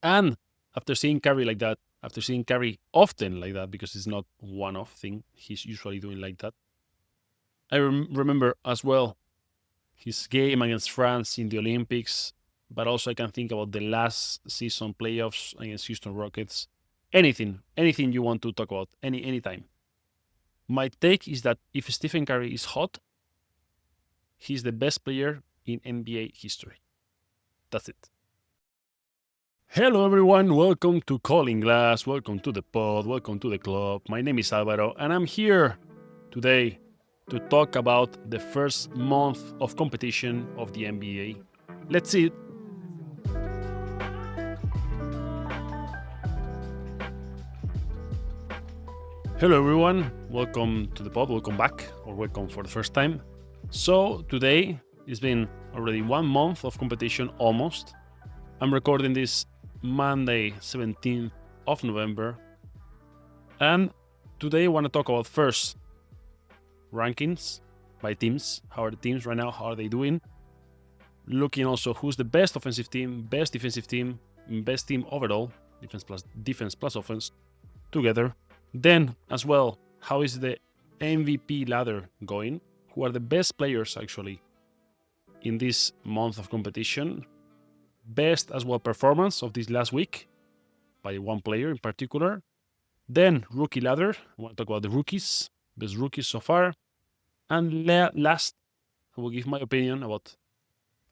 And after seeing Curry like that, after seeing Curry often like that, because it's not one-off thing, he's usually doing like that. I remember as well his game against France in the Olympics, but also I can think about the last season playoffs against Houston Rockets. Anything you want to talk about, anytime. My take is that if Stephen Curry is hot, he's the best player in NBA history. That's it. Hello, everyone. Welcome to Calling Glass. Welcome to the pod. Welcome to the club. My name is Alvaro, and I'm here today to talk about the first month of competition of the NBA. Let's see it. Hello, everyone. Welcome to the pod. Welcome back, or welcome for the first time. So, today it's been already 1 month of competition almost. I'm recording this Monday, 17th of November. And today I want to talk about first rankings by teams. How are the teams right now? How are they doing? Looking also who's the best offensive team, best defensive team, best team overall, defense plus offense together. Then as well, how is the MVP ladder going? Who are the best players actually in this month of competition? Best as well performance of this last week by one player in particular. Then rookie ladder. I want to talk about the rookies, best rookies so far. And last, I will give my opinion about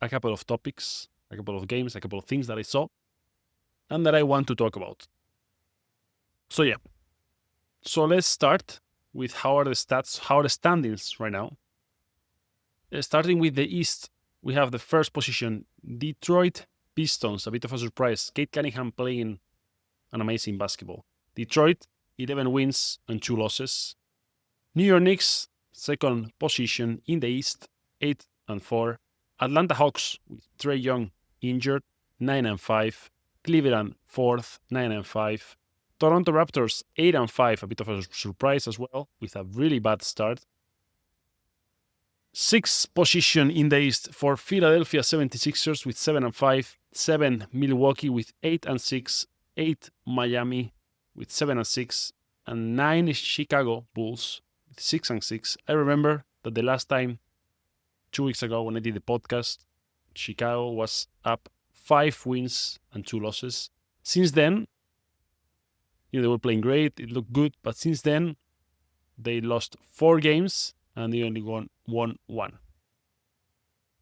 a couple of topics, a couple of games, a couple of things that I saw and that I want to talk about. So yeah. So let's start with how are the stats, how are the standings right now. Starting with the East, we have the first position, Detroit Pistons, a bit of a surprise. Kate Cunningham playing an amazing basketball. Detroit, 11 wins and 2 losses. New York Knicks, second position in the East, 8 and 4. Atlanta Hawks with Trae Young injured, 9 and 5. Cleveland, fourth, 9 and 5. Toronto Raptors, 8 and 5, a bit of a surprise as well, with a really bad start. Sixth position in the East for Philadelphia 76ers with 7 and 5. 7 Milwaukee with 8 and 6. 8 Miami with 7 and 6. And 9 Chicago Bulls with 6 and 6. I remember that the last time, 2 weeks ago when I did the podcast, Chicago was up 5 wins and 2 losses. Since then, they were playing great, it looked good, but since then, they lost 4 games and they only won 1.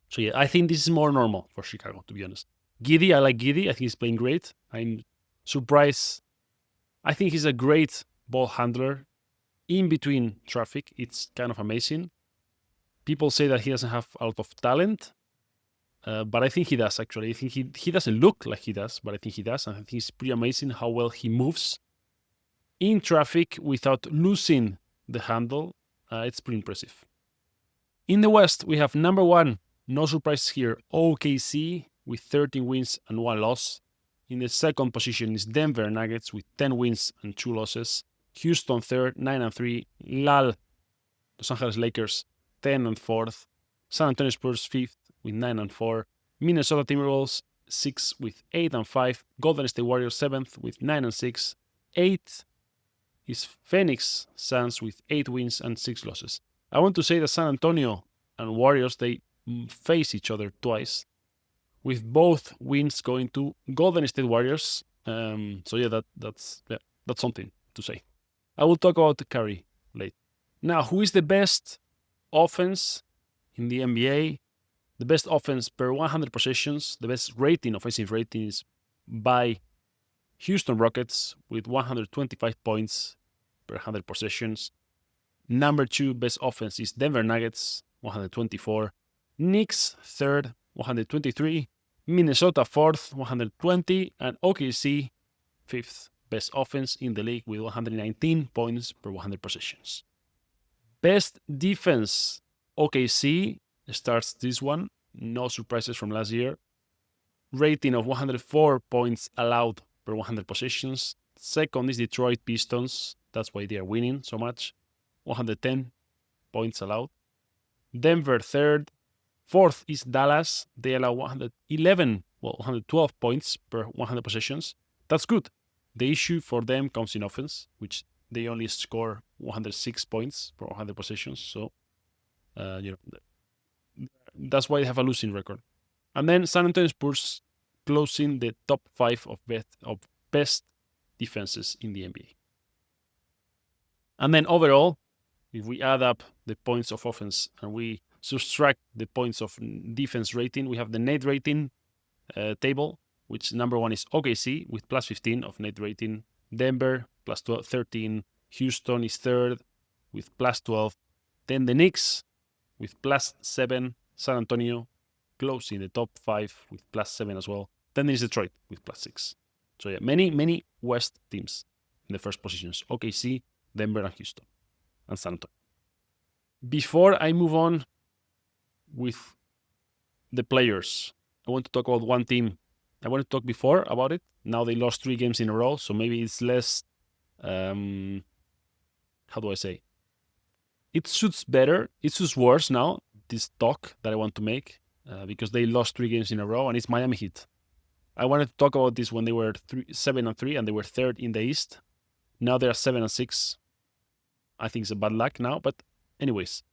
So yeah, I think this is more normal for Chicago, to be honest. Giddey, I like Giddey. I think he's playing great. I'm surprised. I think he's a great ball handler in between traffic. It's kind of amazing. People say that he doesn't have a lot of talent, but I think he does, actually. I think he doesn't look like he does, but I think he does. And I think it's pretty amazing how well he moves in traffic without losing the handle. It's pretty impressive. In the West, we have number 1, no surprises here, OKC with 13 wins and 1 loss. In the second position is Denver Nuggets with 10 wins and 2 losses. Houston third, 9 and 3. Los Angeles Lakers 10 and 4th. San Antonio Spurs 5th with 9 and 4. Minnesota Timberwolves 6th with 8 and 5. Golden State Warriors 7th with 9 and 6. 8th is Phoenix Suns with 8 wins and 6 losses. I want to say that San Antonio and Warriors, they face each other twice, with both wins going to Golden State Warriors. So yeah, that's something to say. I will talk about Curry later. Now, who is the best offense in the NBA? The best offense per 100 possessions, the best rating, offensive rating, is by Houston Rockets with 125 points per 100 possessions. Number 2 best offense is Denver Nuggets, 124. Knicks third, 123. Minnesota fourth, 120. And OKC fifth best offense in the league with 119 points per 100 possessions. Best defense, OKC starts this one. No surprises from last year. Rating of 104 points allowed per 100 possessions. Second is Detroit Pistons. That's why they are winning so much. 110 points allowed. Denver third. Fourth is Dallas. They allow 111 112 points per 100 possessions. That's good. The issue for them comes in offense, which they only score 106 points per 100 possessions. So, that's why they have a losing record. And then San Antonio Spurs closing the top 5 of best defenses in the NBA. And then overall, if we add up the points of offense and we subtract the points of defense rating, we have the net rating table, which number 1 is OKC with plus 15 of net rating, Denver plus 13, Houston is third with plus 12, then the Knicks with plus 7, San Antonio closing the top 5 with plus 7 as well. Then there's Detroit with plus 6. So yeah, many West teams in the first positions: OKC, Denver, and Houston, and San Antonio. Before I move on with the players, I want to talk about one team. I wanted to talk before about it. Now they lost 3 games in a row, so maybe it's less. How do I say? It suits better. It suits worse now, this talk that I want to make, because they lost 3 games in a row, and it's Miami Heat. I wanted to talk about this when they were 7-3 and they were third in the East. Now they're 7-6. I think it's a bad luck now, but anyways,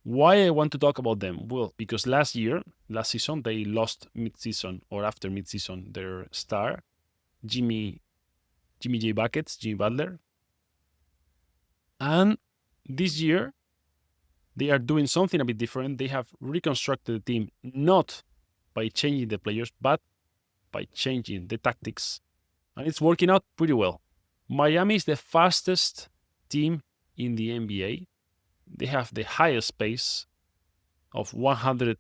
why I want to talk about them? Well, because last season, they lost mid-season or after mid-season their star, Jimmy J. Buckets, Jimmy Butler. And this year, they are doing something a bit different. They have reconstructed the team not by changing the players, but by changing the tactics. And it's working out pretty well. Miami is the fastest team in the NBA. They have the highest pace of 100,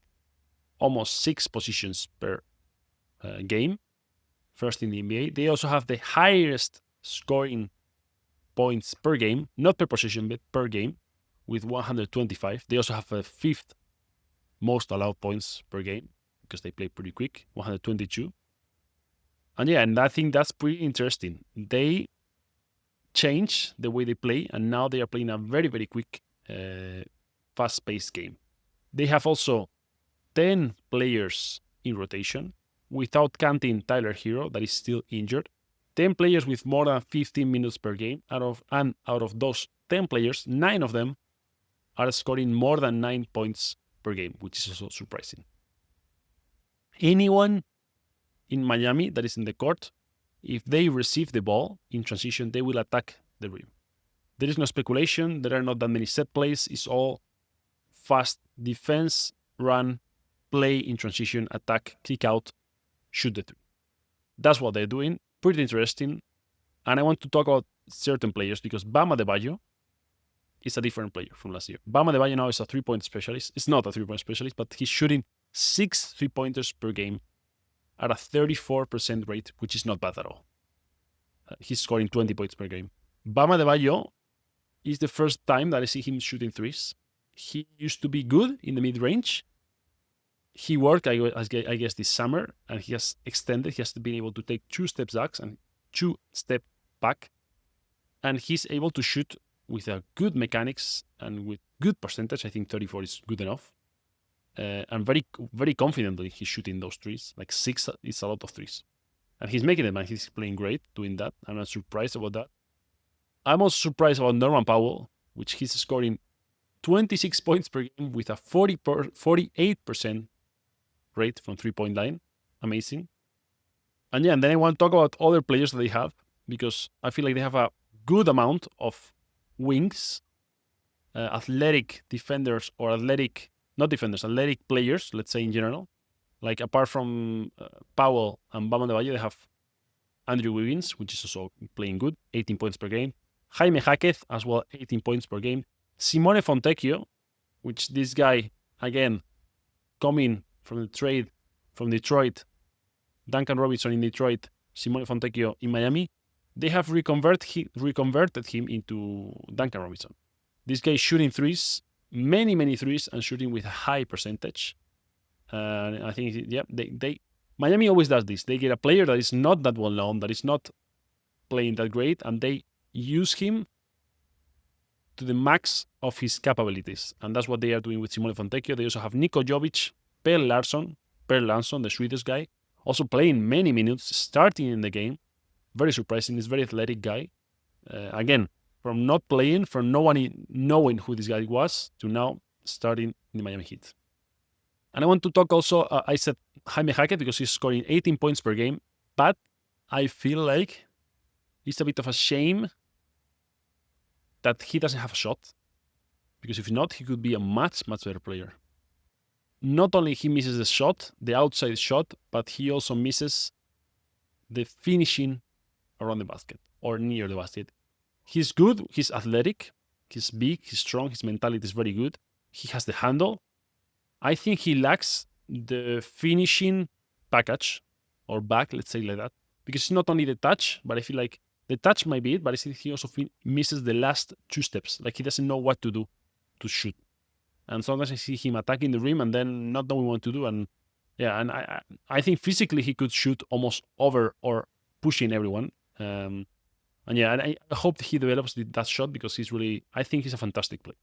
almost 6 positions per game, first in the NBA. They also have the highest scoring points per game, not per possession, but per game, with 125. They also have the 5th most allowed points per game because they play pretty quick, 122. And I think that's pretty interesting. They change the way they play, and now they are playing a very, very quick, fast-paced game. They have also 10 players in rotation, without counting Tyler Hero, that is still injured. 10 players with more than 15 minutes per game. Out of those 10 players, 9 of them are scoring more than 9 points per game, which is also surprising. Anyone in Miami that is in the court, if they receive the ball in transition, they will attack the rim. There is no speculation. There are not that many set plays. It's all fast defense, run, play in transition, attack, kick out, shoot the three. That's what they're doing. Pretty interesting. And I want to talk about certain players because Bam Adebayo is a different player from last year. Bam Adebayo now is a 3-point specialist. It's not a 3-point specialist, but he's shooting 6 3-pointers per game at a 34% rate, which is not bad at all. He's scoring 20 points per game. Bam Adebayo is the first time that I see him shooting threes. He used to be good in the mid-range. He worked, I guess, this summer, and he has extended. He has been able to take 2 steps back and 2 step back, and he's able to shoot with a good mechanics and with good percentage. I think 34 is good enough. And very, very confidently he's shooting those threes. Like 6 is a lot of threes. And he's making them, and he's playing great doing that. I'm not surprised about that. I'm also surprised about Norman Powell, which he's scoring 26 points per game with a 48% rate from 3-point line. Amazing. And then I want to talk about other players that they have, because I feel like they have a good amount of wings, athletic defenders or athletic players, let's say in general. Like apart from Powell and Bam Adebayo, they have Andrew Wiggins, which is also playing good, 18 points per game. Jaime Jaquez as well, 18 points per game. Simone Fontecchio, which this guy, again, coming from the trade from Detroit, Duncan Robinson in Detroit, Simone Fontecchio in Miami, they have reconverted him into Duncan Robinson. This guy is shooting threes, many threes, and shooting with a high percentage. And I think, Miami always does this. They get a player that is not that well known, that is not playing that great, and they use him to the max of his capabilities. And that's what they are doing with Simone Fontecchio. They also have Niko Jovic, Per Larsson, the Swedish guy, Also playing many minutes, starting in the game. Very surprising. He's a very athletic guy. Again, from not playing, from no one knowing who this guy was, to now starting in the Miami Heat. And I want to talk also, I said Jaime Hackett because he's scoring 18 points per game, but I feel like it's a bit of a shame that he doesn't have a shot, because if not, he could be a much, much better player. Not only he misses the shot, the outside shot, but he also misses the finishing around the basket or near the basket. He's good, he's athletic, he's big, he's strong, his mentality is very good. He has the handle. I think he lacks the finishing package or back, let's say like that, because it's not only the touch, but I feel like the touch might be it, but I think he also misses the last two steps. Like he doesn't know what to do to shoot. And sometimes I see him attacking the rim and then not knowing what to do. And yeah, and I think physically he could shoot almost over or pushing everyone. And yeah, and I hope he develops that shot because I think he's a fantastic player.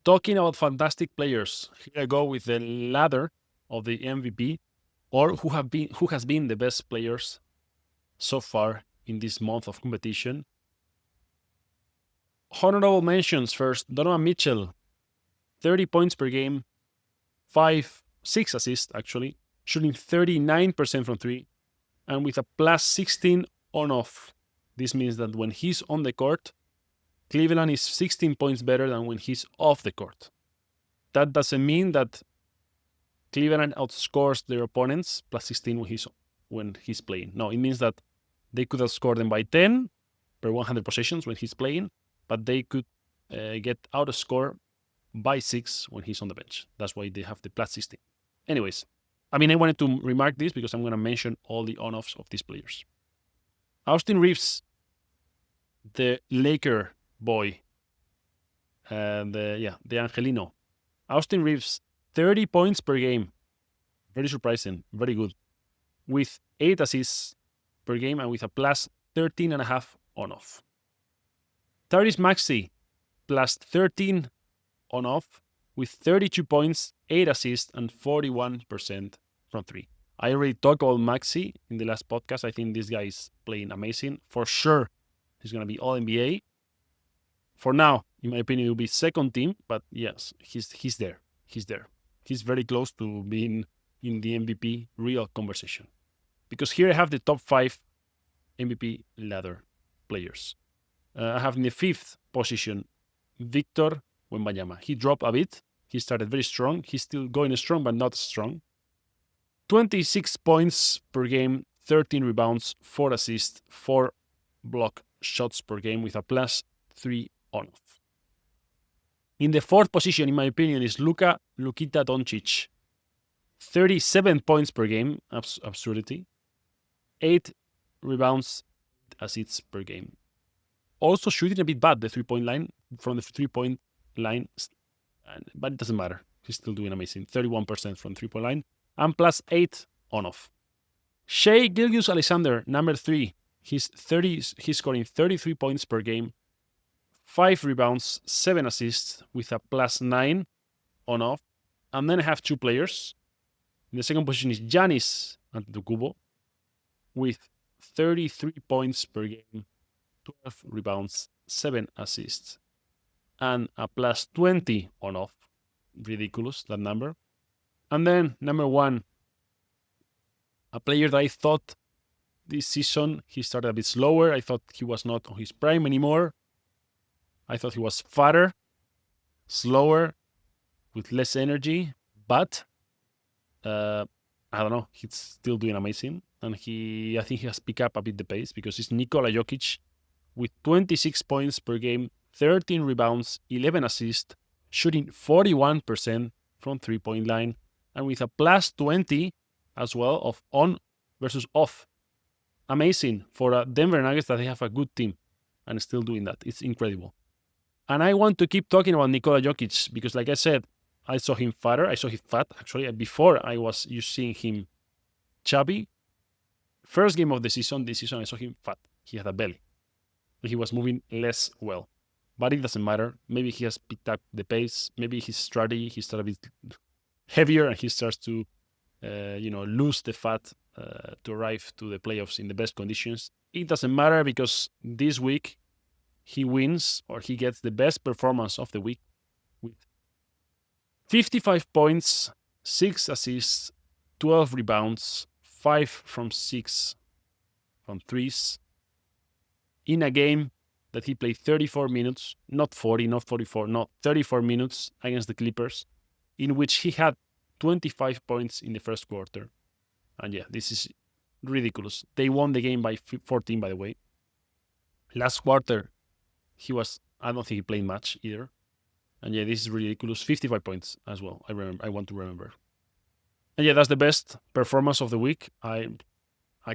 Talking about fantastic players, here I go with the ladder of the MVP, or who has been the best players so far in this month of competition. Honorable mentions first: Donovan Mitchell, 30 points per game, 6 assists actually, shooting 39% from 3, and with a plus 16 on-off. This means that when he's on the court, Cleveland is 16 points better than when he's off the court. That doesn't mean that Cleveland outscores their opponents plus 16 when he's playing. No, it means that they could outscore them by 10 per 100 possessions when he's playing, but they could get outscored by 6 when he's on the bench. That's why they have the plus 16. Anyways, I wanted to remark this because I'm going to mention all the on-offs of these players. Austin Reeves, the Laker boy, and the Angelino. Austin Reeves, 30 points per game. Very surprising, very good. With 8 assists per game and with a plus 13.5 on-off. Tyrese Maxey, plus 13 on-off with 32 points, 8 assists, and 41% from 3. I already talked about Maxey in the last podcast. I think this guy is playing amazing. For sure, he's going to be All-NBA. For now, in my opinion, he will be second team, but yes, he's there. He's there. He's very close to being in the MVP real conversation. Because here I have the top 5 MVP ladder players. I have in the 5th position, Victor Wembanyama. He dropped a bit. He started very strong. He's still going strong, but not strong. 26 points per game, 13 rebounds, 4 assists, 4 block shots per game with a plus 3 on-off. In the 4th position, in my opinion, is Lukita Doncic. 37 points per game, absurdity. 8 rebounds, assists per game. Also shooting a bit bad, the 3-point line, from the 3-point line, but it doesn't matter. He's still doing amazing. 31% from 3-point line and plus 8 on-off. Shai Gilgeous-Alexander, number 3. He's scoring 33 points per game, 5 rebounds, 7 assists with a plus 9 on-off. And then I have 2 players. In the 2nd position is Giannis Antetokounmpo with 33 points per game, 12 rebounds, 7 assists, and a plus 20 on-off. Ridiculous, that number. And then, number 1, a player that I thought this season he started a bit slower. I thought he was not on his prime anymore. I thought he was fatter, slower, with less energy, but I don't know, he's still doing amazing. And I think he has picked up a bit the pace because it's Nikola Jokic with 26 points per game, 13 rebounds, 11 assists, shooting 41% from 3-point line, and with a plus 20 as well of on versus off. Amazing for Denver Nuggets that they have a good team and still doing that. It's incredible. And I want to keep talking about Nikola Jokic because, like I said, I saw him fatter. I saw him fat, actually. Before I was seeing him chubby. First game of the season, this season, I saw him fat. He had a belly. He was moving less well. But it doesn't matter. Maybe he has picked up the pace. Maybe his strategy, he started a bit heavier and he starts to, lose the fat to arrive to the playoffs in the best conditions. It doesn't matter because this week he wins or he gets the best performance of the week with 55 points, 6 assists, 12 rebounds, 5 from 6 from threes in a game that he played 34 minutes, not 40, not 44, not 34 minutes against the Clippers, in which he had 25 points in the first quarter. And yeah, this is ridiculous. They won the game by 14, by the way. Last quarter, I don't think he played much either. And yeah, this is ridiculous. 55 points as well. I want to remember. And yeah, that's the best performance of the week. I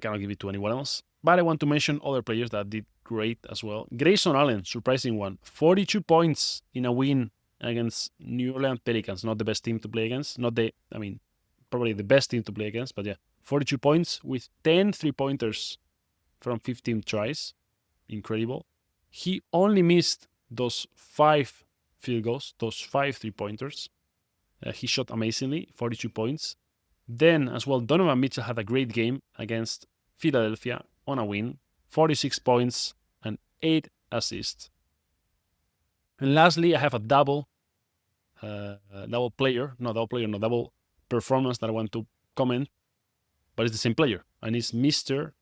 cannot give it to anyone else. But I want to mention other players that did great as well. Grayson Allen, surprising one. 42 points in a win against New Orleans Pelicans. Not the best team to play against. Probably the best team to play against. But yeah, 42 points with 10 3-pointers from 15 tries. Incredible. He only missed those 5 field goals, those 5 3-pointers. He shot amazingly, 42 points. Then, as well, Donovan Mitchell had a great game against Philadelphia on a win, 46 points and 8 assists. And lastly, I have a double performance that I want to comment, but it's the same player, and it's Mr.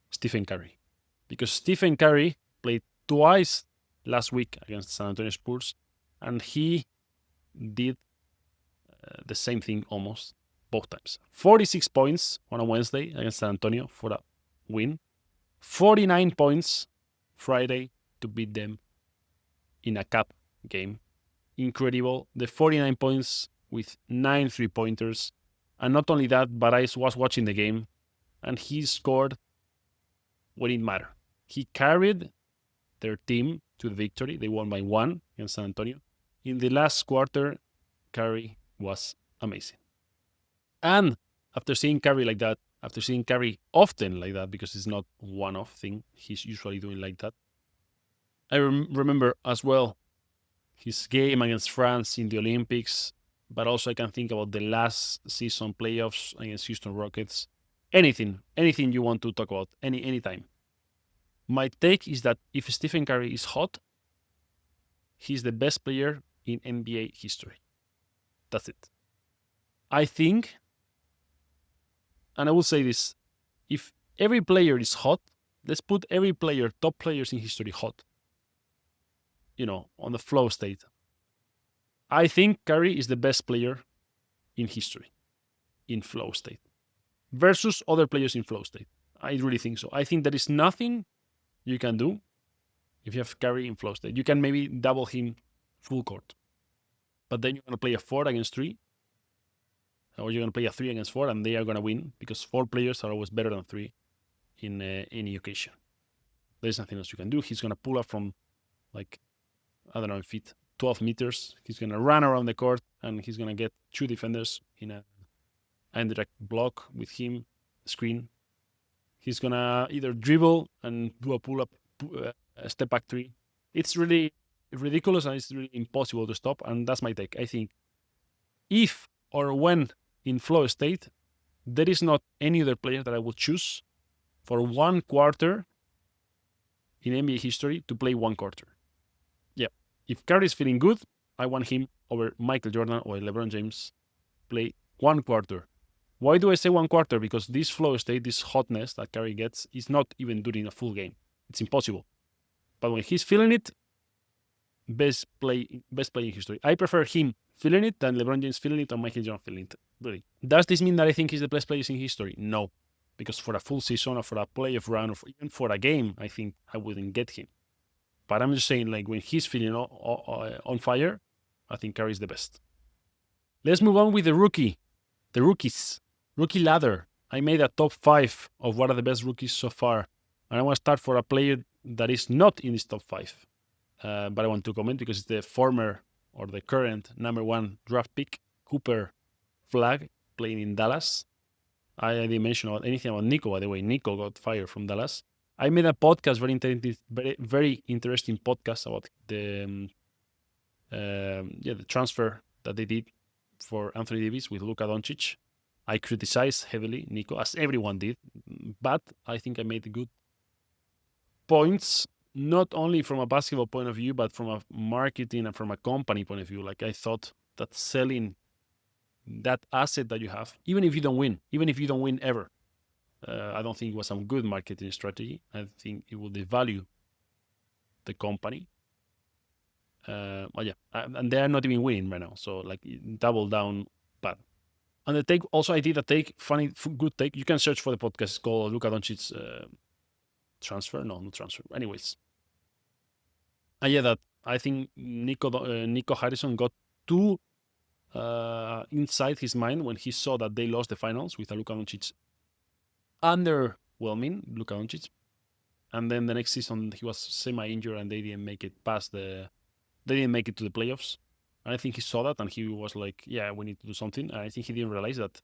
Stephen Curry. Because Stephen Curry played twice last week against San Antonio Spurs, and he did the same thing almost both times. 46 points on a Wednesday against San Antonio for a win. 49 points Friday to beat them in a cup game. Incredible. The 49 points with 9 3-pointers. And not only that, but I was watching the game and he scored when it mattered. He carried their team to the victory. They won by 1 against San Antonio. In the last quarter, Curry was amazing. And after seeing Curry like that, after seeing Curry often like that, because it's not one-off thing, he's usually doing like that, I remember as well his game against France in the Olympics, but also I can think about the last season playoffs against Houston Rockets. Anything you want to talk about, anytime. My take is that if Stephen Curry is hot, he's the best player in NBA history. That's it. I think, and I will say this, if every player is hot, let's put every player, top players in history hot, on the flow state. I think Curry is the best player in history in flow state versus other players in flow state. I really think so. I think there is nothing you can do if you have Curry in flow state. You can maybe double him full court, but then you're going to play a 4 against 3, or you're going to play a 3 against 4, and they are going to win because 4 players are always better than 3 in any occasion. There's nothing else you can do. He's going to pull up from, 12 meters. He's going to run around the court, and he's going to get 2 defenders in a indirect block with him, screen. He's going to either dribble and do a pull-up, a step-back 3. It's really ridiculous, and it's really impossible to stop, and that's my take. I think if or when in flow state, there is not any other player that I would choose for 1 quarter in NBA history to play 1 quarter. Yeah, if Curry is feeling good, I want him over Michael Jordan or LeBron James play 1 quarter. Why do I say 1 quarter? Because this flow state, this hotness that Curry gets, is not even during a full game. It's impossible. But when he's feeling it, best play in history. I prefer him feeling it than LeBron James feeling it or Michael Jordan feeling it. Really. Does this mean that I think he's the best player in history? No. Because for a full season or for a playoff run or even for a game, I think I wouldn't get him. But I'm just saying, when he's feeling on fire, I think Curry's the best. Let's move on with the rookies. Rookie ladder. I made a top 5 of what are the best rookies so far. And I want to start for a player that is not in this top 5. But I want to comment because it's the former or the current number 1 draft pick, Cooper Flag, playing in Dallas. I didn't mention anything about Nico, by the way. Nico got fired from Dallas. I made a podcast, very interesting podcast about the transfer that they did for Anthony Davis with Luka Doncic. I criticized heavily Nico, as everyone did, but I think I made good points, not only from a basketball point of view, but from a marketing and from a company point of view. Like, I thought that selling that asset that you have, even if you don't win ever, I don't think it was a good marketing strategy. I think it will devalue the company. But yeah, and they are not even winning right now. So like, double down bad. And the take also, I did a take, good take. You can search for the podcast. It's called Luka Doncic's transfer. No, not transfer. Anyways, and yeah, that I think Nico Harrison got too inside his mind when he saw that they lost the finals with a Luka Doncic underwhelming Luka Doncic, and then the next season he was semi-injured and they didn't make it to the playoffs. And I think he saw that and he was like, yeah, we need to do something. And I think he didn't realize that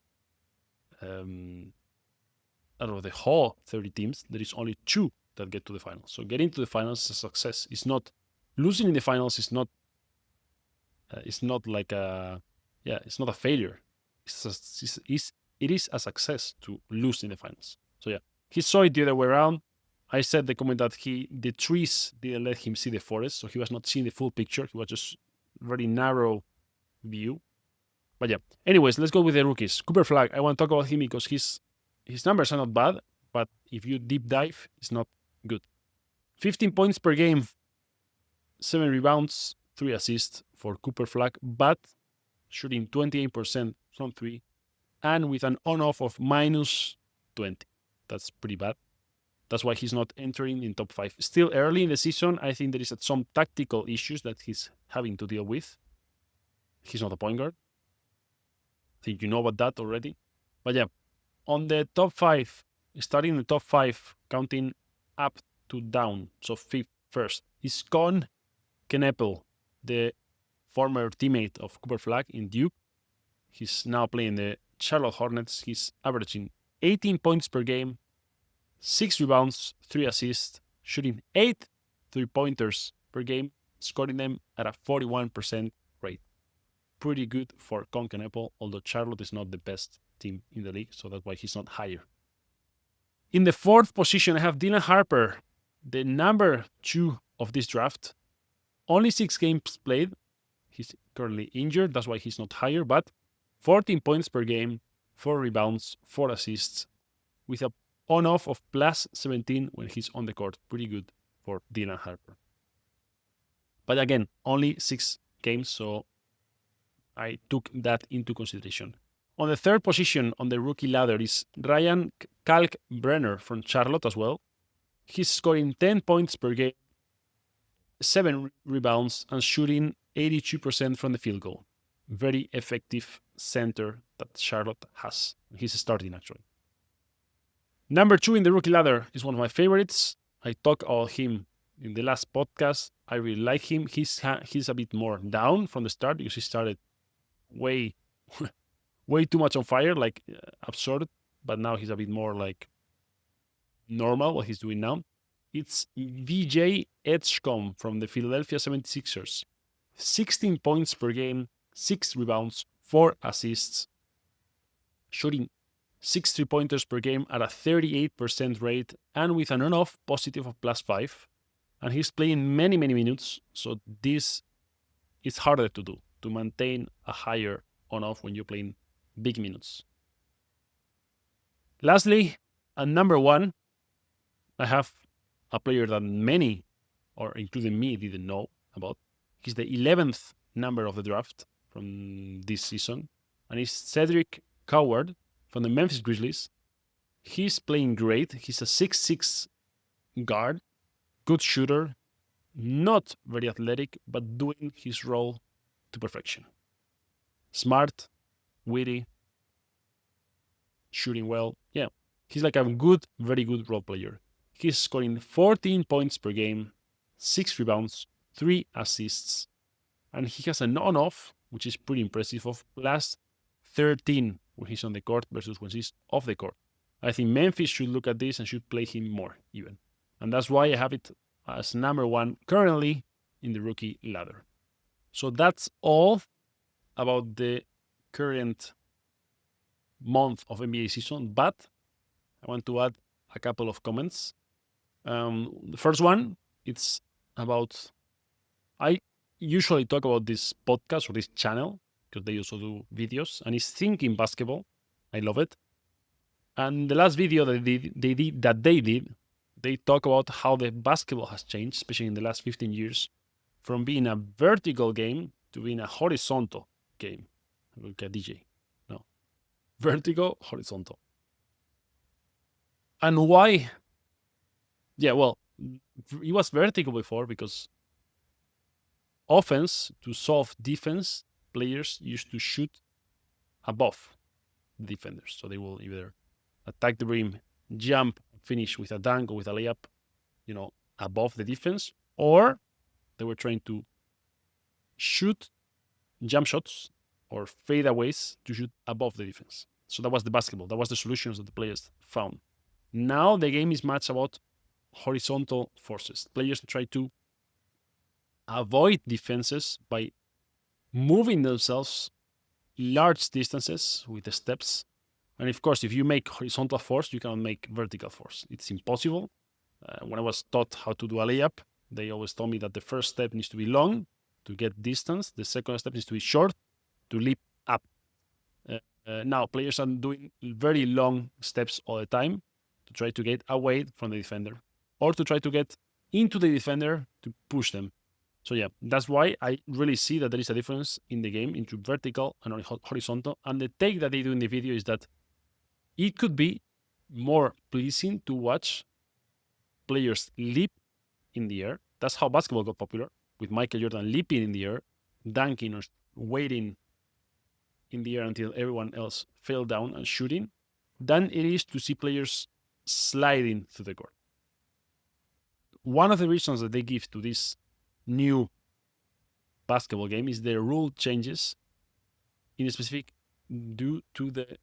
out of the whole 30 teams, there is only 2 that get to the finals. So getting to the finals is a success. It's not losing in the finals. It's not like it's not a failure. It is a success to lose in the finals. So yeah, he saw it the other way around. I said the comment that the trees didn't let him see the forest, so he was not seeing the full picture. He was just very narrow view. But yeah, anyways, let's go with the rookies. Cooper Flag, I want to talk about him because his numbers are not bad, but if you deep dive, it's not good. 15 points per game, 7 rebounds, 3 assists for Cooper Flag, but shooting 28% from 3, and with an on-off of minus 20. That's pretty bad. That's why he's not entering in top 5. Still early in the season, I think there is some tactical issues that he's having to deal with. He's not a point guard. I think you know about that already. But yeah, on the top 5, starting in the top 5, counting up to down, so first, is Con Kneppel, the former teammate of Cooper Flag in Duke. He's now playing the Charlotte Hornets. He's averaging 18 points per game, 6 rebounds, 3 assists, shooting 8 3-pointers per game, scoring them at a 41% rate. Pretty good for Con Kneppel, although Charlotte is not the best team in the league, so that's why he's not higher. In the 4th position, I have Dylan Harper, the number 2 of this draft. Only 6 games played. He's currently injured, that's why he's not higher, but 14 points per game, 4 rebounds, 4 assists, with a on-off of plus 17 when he's on the court. Pretty good for Dylan Harper. But again, only 6 games, so I took that into consideration. On the 3rd position on the rookie ladder is Ryan Kalkbrenner from Charlotte as well. He's scoring 10 points per game, 7 rebounds, and shooting 82% from the field goal. Very effective center that Charlotte has. He's starting, actually. Number 2 in the rookie ladder is one of my favorites. I talked about him in the last podcast. I really like him. He's a bit more down from the start because he started way too much on fire, like absurd. But now he's a bit more like normal what he's doing now. It's VJ Edgecombe from the Philadelphia 76ers. 16 points per game, 6 rebounds, 4 assists, shooting 6 3-pointers per game at a 38% rate and with an on-off positive of plus 5. And he's playing many, many minutes, so this is harder to do, to maintain a higher on-off when you're playing big minutes. Lastly, at number 1, I have a player that many, or including me, didn't know about. He's the 11th number of the draft from this season, and it's Cedric Coward from the Memphis Grizzlies. He's playing great. He's a 6'6" guard, good shooter, not very athletic, but doing his role to perfection. Smart, witty, shooting well. Yeah, he's like a very good role player. He's scoring 14 points per game, 6 rebounds, 3 assists, and he has an on-off, which is pretty impressive, of plus 13 when he's on the court versus when he's off the court. I think Memphis should look at this and should play him more even. And that's why I have it as number 1 currently in the rookie ladder. So that's all about the current month of NBA season, but I want to add a couple of comments. The first one, it's about, I usually talk about this podcast or this channel because they also do videos, and it's Thinking Basketball. I love it. And the last video that they did, they talk about how the basketball has changed, especially in the last 15 years, from being a vertical game to being a horizontal game. Look at DJ. No. Vertical, horizontal. And why? Yeah, well, it was vertical before because offense, to solve defense, players used to shoot above the defenders. So they will either attack the rim, jump, finish with a dunk or with a layup, above the defense, or they were trying to shoot jump shots or fadeaways to shoot above the defense. So that was the basketball. That was the solutions that the players found. Now the game is much about horizontal forces. Players try to avoid defenses by moving themselves large distances with the steps. And of course, if you make horizontal force, you cannot make vertical force. It's impossible. When I was taught how to do a layup, they always told me that the first step needs to be long to get distance. The second step needs to be short to leap up. Now, players are doing very long steps all the time to try to get away from the defender or to try to get into the defender to push them. So yeah, that's why I really see that there is a difference in the game into vertical and horizontal. And the take that they do in the video is that it could be more pleasing to watch players leap in the air. That's how basketball got popular, with Michael Jordan leaping in the air, dunking or waiting in the air until everyone else fell down and shooting, than it is to see players sliding through the court. One of the reasons that they give to this new basketball game is the rule changes in specific due to the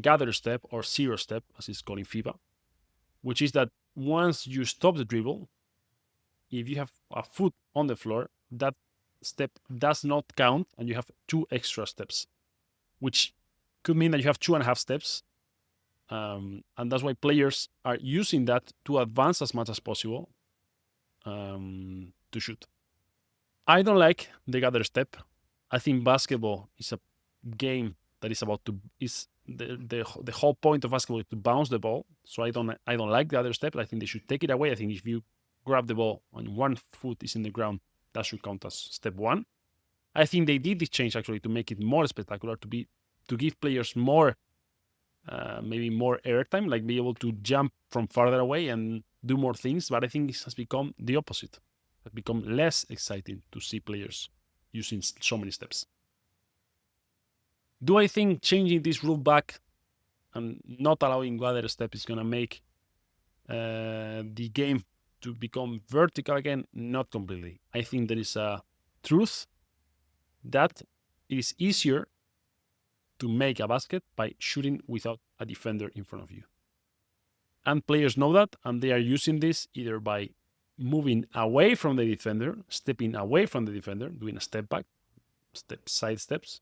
gather step or zero step, as it's called in FIBA, which is that once you stop the dribble, if you have a foot on the floor, that step does not count and you have 2 extra steps, which could mean that you have 2.5 steps. And that's why players are using that to advance as much as possible to shoot. I don't like the gather step. I think basketball is a game that is about to the whole point of basketball is to bounce the ball. So I don't like the other step. I think they should take it away. I think if you grab the ball and one foot is in the ground, that should count as step 1. I think they did this change actually to make it more spectacular, to give players more maybe more airtime, like be able to jump from farther away and do more things. But I think this has become the opposite. It has become less exciting to see players using so many steps. Do I think changing this rule back and not allowing gather step is going to make the game to become vertical again? Not completely. I think there is a truth that it is easier to make a basket by shooting without a defender in front of you. And players know that, and they are using this either by moving away from the defender, stepping away from the defender, doing a step back, side steps,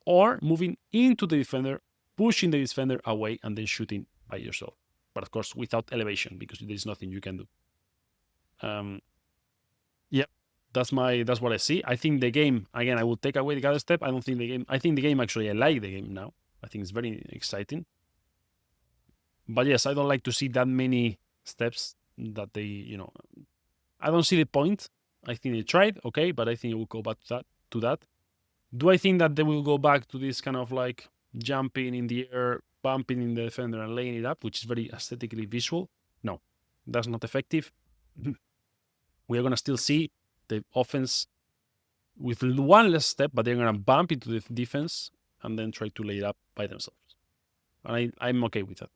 or moving into the defender, pushing the defender away, and then shooting by yourself. But of course, without elevation, because there is nothing you can do. Yeah, that's what I see. I think the game, again, I will take away the gather step. I think the game actually, I like the game now. I think it's very exciting. But yes, I don't like to see that many steps that they, I don't see the point. I think they tried, okay, but I think it will go back to that. Do I think that they will go back to this kind of like jumping in the air, bumping in the defender and laying it up, which is very aesthetically visual? No, that's not effective. We are going to still see the offense with one less step, but they're going to bump into the defense and then try to lay it up by themselves. And I'm okay with that.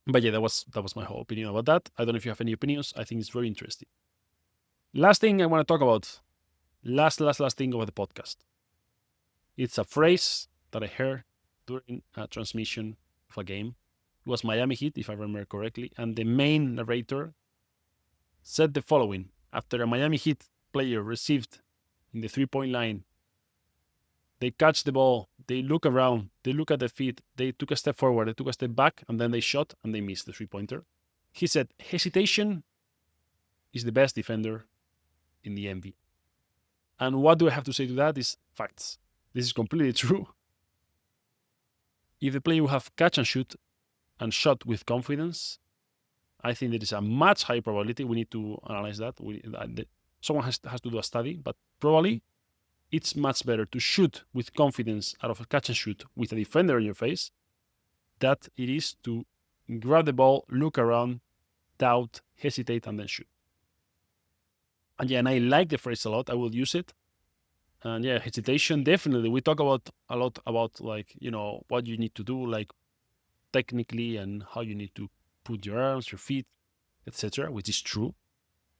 But yeah, that was my whole opinion about that. I don't know if you have any opinions. I think it's very interesting. Last thing I want to talk about. Last thing of the podcast. It's a phrase that I heard during a transmission of a game. It was Miami Heat, if I remember correctly. And the main narrator said the following. After a Miami Heat player received in the 3-point line They catch the ball, they look around, they look at the feet, they took a step forward, they took a step back, and then they shot and they missed the 3-pointer. He said, hesitation is the best defender in the NBA. And what do I have to say to that is facts. This is completely true. If the player will have catch and shoot and shot with confidence, I think there is a much higher probability. We need to analyze that. Someone has to do a study, but probably it's much better to shoot with confidence out of a catch and shoot with a defender in your face than it is to grab the ball, look around, doubt, hesitate, and then shoot. And yeah, and I like the phrase a lot. I will use it. And yeah, hesitation, definitely. We talk a lot about like, what you need to do, like technically, and how you need to put your arms, your feet, etc., which is true.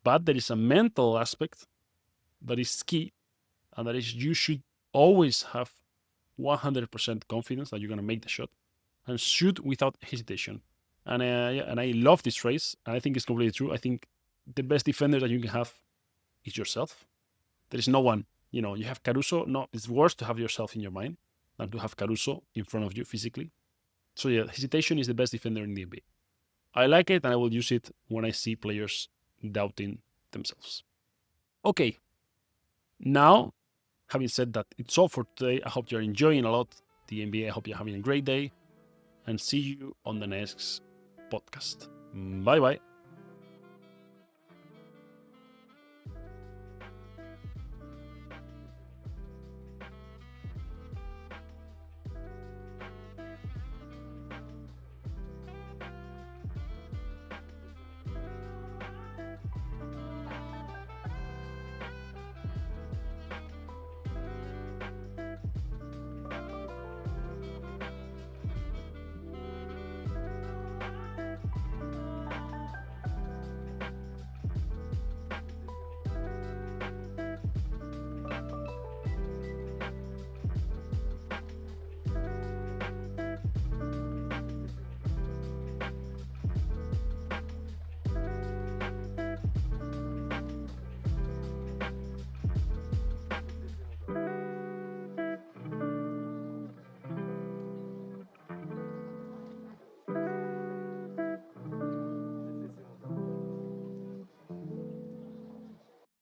But there is a mental aspect that is key, and that is you should always have 100% confidence that you're going to make the shot and shoot without hesitation. And and I love this phrase, and I think it's completely true. I think the best defender that you can have is yourself. There is no one. You have Caruso. No, it's worse to have yourself in your mind than to have Caruso in front of you physically. So yeah, hesitation is the best defender in the NBA. I like it, and I will use it when I see players doubting themselves. Okay. Now, having said that, it's all for today. I hope you're enjoying a lot the NBA. I hope you're having a great day, and see you on the next podcast. Bye-bye.